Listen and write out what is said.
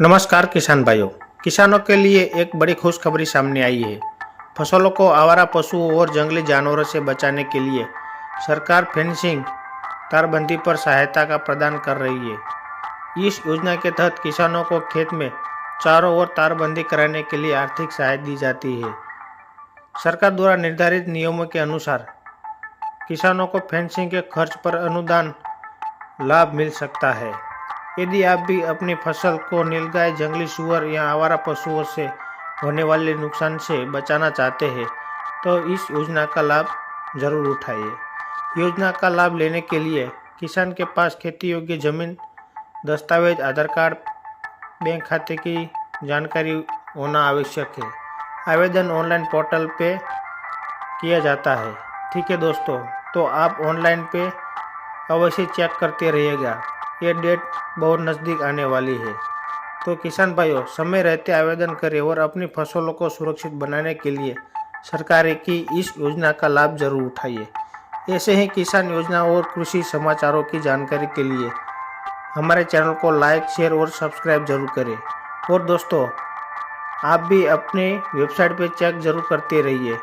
नमस्कार किसान भाइयों। किसानों के लिए एक बड़ी खुशखबरी सामने आई है। फसलों को आवारा पशुओं और जंगली जानवरों से बचाने के लिए सरकार फेंसिंग तारबंदी पर सहायता का प्रदान कर रही है। इस योजना के तहत किसानों को खेत में चारों ओर तारबंदी कराने के लिए आर्थिक सहायता दी जाती है। सरकार द्वारा निर्धारित नियमों के अनुसार किसानों को फेंसिंग के खर्च पर अनुदान लाभ मिल सकता है। यदि आप भी अपनी फसल को नीलगाय, जंगली सूअर या आवारा पशुओं से होने वाले नुकसान से बचाना चाहते हैं तो इस योजना का लाभ जरूर उठाइए। योजना का लाभ लेने के लिए किसान के पास खेती योग्य जमीन, दस्तावेज, आधार कार्ड, बैंक खाते की जानकारी होना आवश्यक है। आवेदन ऑनलाइन पोर्टल पे किया जाता है। ठीक है दोस्तों, तो आप ऑनलाइन पे अवश्य चेक करते रहिएगा। ये डेट बहुत नज़दीक आने वाली है। तो किसान भाइयों, समय रहते आवेदन करें और अपनी फसलों को सुरक्षित बनाने के लिए सरकार की इस योजना का लाभ जरूर उठाइए। ऐसे ही किसान योजना और कृषि समाचारों की जानकारी के लिए हमारे चैनल को लाइक, शेयर और सब्सक्राइब जरूर करें। और दोस्तों, आप भी अपने वेबसाइट पे चेक जरूर करते रहिए।